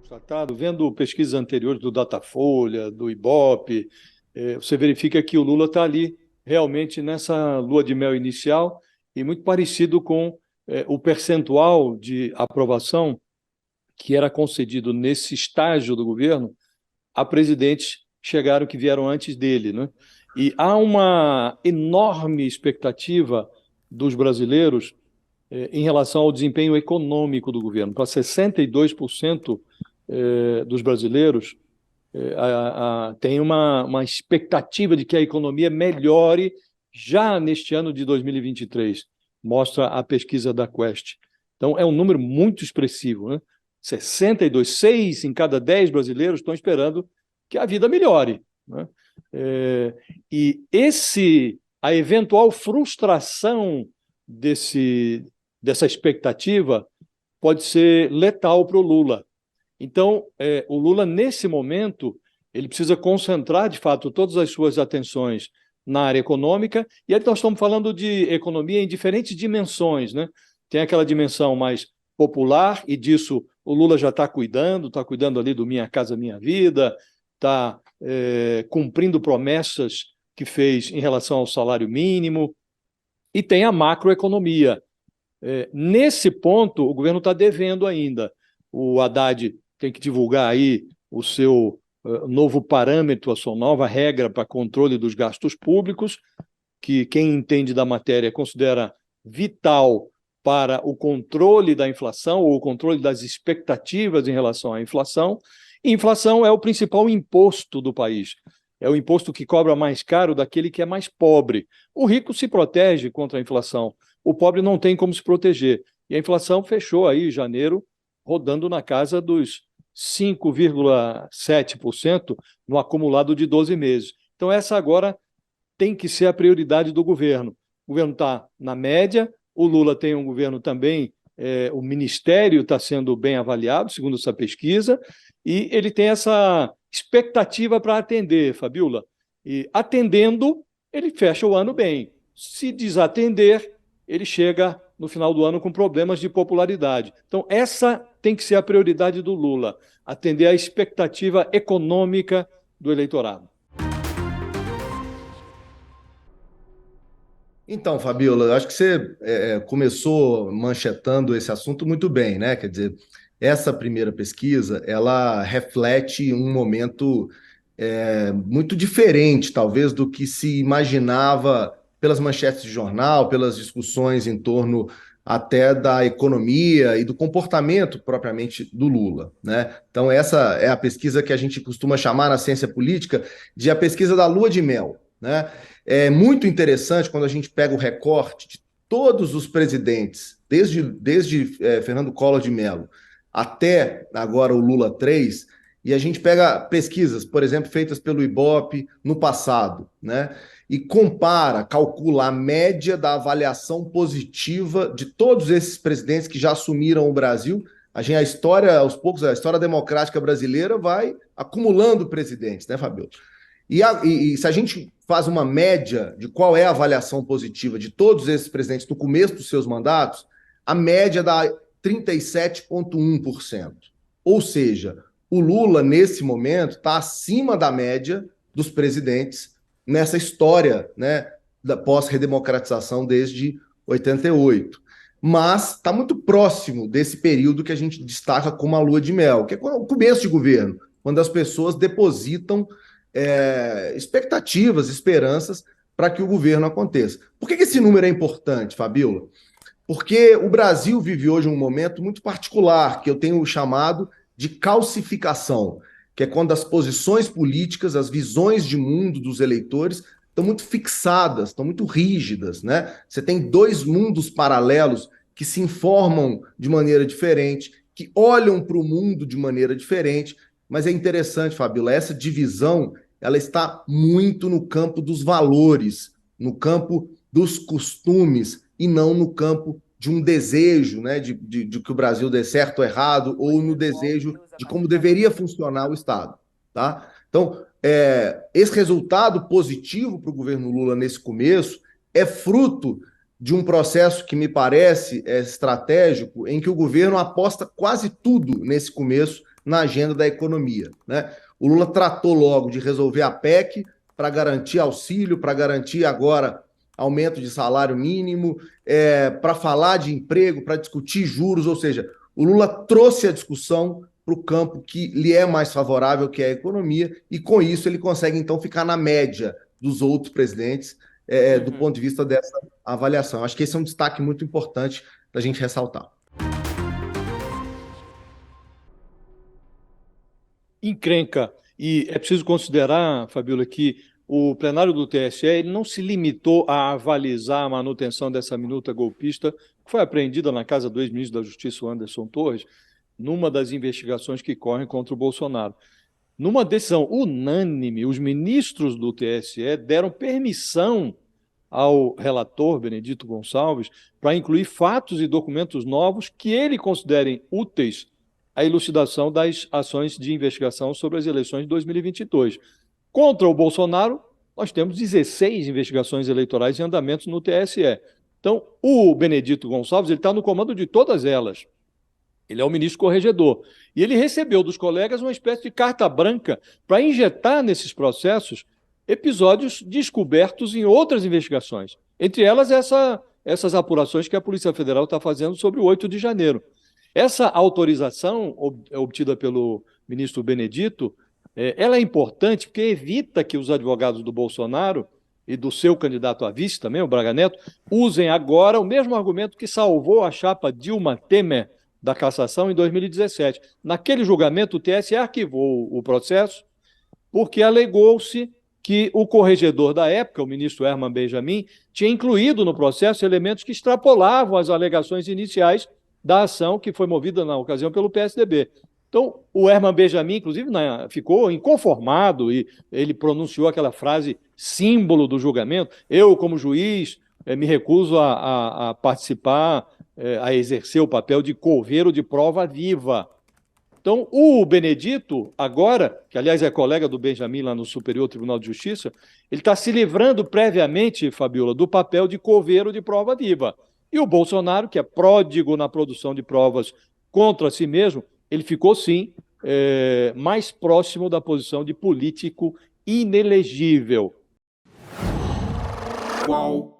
constatado, vendo pesquisas anteriores do Datafolha, do Ibope, você verifica que o Lula está ali realmente nessa lua de mel inicial e muito parecido com o percentual de aprovação que era concedido nesse estágio do governo a presidentes que vieram antes dele, né? E há uma enorme expectativa dos brasileiros em relação ao desempenho econômico do governo. Para 62% dos brasileiros tem uma expectativa de que a economia melhore já neste ano de 2023, mostra a pesquisa da Quest. Então, é um número muito expressivo, né? 62, 6 em cada 10 brasileiros estão esperando que a vida melhore, né? E a eventual frustração dessa expectativa pode ser letal para o Lula. Então, o Lula, nesse momento, ele precisa concentrar, de fato, todas as suas atenções na área econômica, e aí nós estamos falando de economia em diferentes dimensões, né? Tem aquela dimensão mais popular, e disso o Lula já está cuidando ali do Minha Casa Minha Vida, está cumprindo promessas que fez em relação ao salário mínimo, e tem a macroeconomia. Nesse ponto, o governo está devendo ainda. O Haddad tem que divulgar aí o seu novo parâmetro, a sua nova regra para controle dos gastos públicos, que quem entende da matéria considera vital para o controle da inflação ou o controle das expectativas em relação à inflação. E inflação é o principal imposto do país. É o imposto que cobra mais caro daquele que é mais pobre. O rico se protege contra a inflação, o pobre não tem como se proteger. E a inflação fechou aí, em janeiro, rodando na casa dos 5,7% no acumulado de 12 meses. Então, essa agora tem que ser a prioridade do governo. O governo está na média, o Lula tem um governo também, o ministério está sendo bem avaliado, segundo essa pesquisa, e ele tem essa expectativa para atender, Fabiola. E atendendo, ele fecha o ano bem. Se desatender, ele chega no final do ano com problemas de popularidade. Então, essa tem que ser a prioridade do Lula, atender à expectativa econômica do eleitorado. Então, Fabiola, eu acho que você começou manchetando esse assunto muito bem, né? Quer dizer, essa primeira pesquisa, ela reflete um momento muito diferente, talvez, do que se imaginava pelas manchetes de jornal, pelas discussões em torno até da economia e do comportamento propriamente do Lula, né? Então, essa é a pesquisa que a gente costuma chamar na ciência política de a pesquisa da lua de mel, né? É muito interessante quando a gente pega o recorte de todos os presidentes, desde Fernando Collor de Mello até agora o Lula 3, e a gente pega pesquisas, por exemplo, feitas pelo Ibope no passado, né? E compara, calcula a média da avaliação positiva de todos esses presidentes que já assumiram o Brasil. A história, aos poucos, a história democrática brasileira vai acumulando presidentes, né, Fabio? E se a gente faz uma média de qual é a avaliação positiva de todos esses presidentes no começo dos seus mandatos, a média dá 37,1%. Ou seja, o Lula, nesse momento, está acima da média dos presidentes nessa história, né, da pós-redemocratização desde 88. Mas está muito próximo desse período que a gente destaca como a lua de mel, que é o começo de governo, quando as pessoas depositam expectativas, esperanças para que o governo aconteça. Por que esse número é importante, Fabiola? Porque o Brasil vive hoje um momento muito particular, que eu tenho chamado de calcificação, que é quando as posições políticas, as visões de mundo dos eleitores estão muito fixadas, estão muito rígidas, né? Você tem dois mundos paralelos que se informam de maneira diferente, que olham para o mundo de maneira diferente, mas é interessante, Fabiola, essa divisão ela está muito no campo dos valores, no campo dos costumes e não no campo de um desejo, né, de que o Brasil dê certo ou errado, ou no desejo de como deveria funcionar o Estado. Tá? Então, esse resultado positivo para o governo Lula nesse começo é fruto de um processo que me parece estratégico, em que o governo aposta quase tudo nesse começo na agenda da economia, né? O Lula tratou logo de resolver a PEC para garantir auxílio, para garantir agora aumento de salário mínimo, para falar de emprego, para discutir juros, ou seja, o Lula trouxe a discussão para o campo que lhe é mais favorável, que é a economia, e com isso ele consegue, então, ficar na média dos outros presidentes do ponto de vista dessa avaliação. Acho que esse é um destaque muito importante da gente ressaltar. Encrenca. E é preciso considerar, Fabíola, que o plenário do TSE ele não se limitou a avalizar a manutenção dessa minuta golpista, que foi apreendida na casa do ex-ministro da Justiça, Anderson Torres, numa das investigações que correm contra o Bolsonaro. Numa decisão unânime, os ministros do TSE deram permissão ao relator, Benedito Gonçalves, para incluir fatos e documentos novos que ele considerem úteis à elucidação das ações de investigação sobre as eleições de 2022. Contra o Bolsonaro, nós temos 16 investigações eleitorais em andamento no TSE. Então, o Benedito Gonçalves está no comando de todas elas. Ele é o ministro corregedor. E ele recebeu dos colegas uma espécie de carta branca para injetar nesses processos episódios descobertos em outras investigações. Entre elas, essas apurações que a Polícia Federal está fazendo sobre o 8 de janeiro. Essa autorização obtida pelo ministro Benedito, ela é importante porque evita que os advogados do Bolsonaro e do seu candidato a vice também, o Braga Neto, usem agora o mesmo argumento que salvou a chapa Dilma Temer da cassação em 2017. Naquele julgamento, o TSE arquivou o processo porque alegou-se que o corregedor da época, o ministro Herman Benjamin, tinha incluído no processo elementos que extrapolavam as alegações iniciais da ação que foi movida na ocasião pelo PSDB. Então, o Herman Benjamin, inclusive, ficou inconformado e ele pronunciou aquela frase símbolo do julgamento: eu, como juiz, me recuso a participar, a exercer o papel de coveiro de prova viva. Então, o Benedito, agora, que aliás é colega do Benjamin lá no Superior Tribunal de Justiça, ele está se livrando previamente, Fabíola, do papel de coveiro de prova viva. E o Bolsonaro, que é pródigo na produção de provas contra si mesmo, ele ficou, sim, mais próximo da posição de político inelegível. Qual?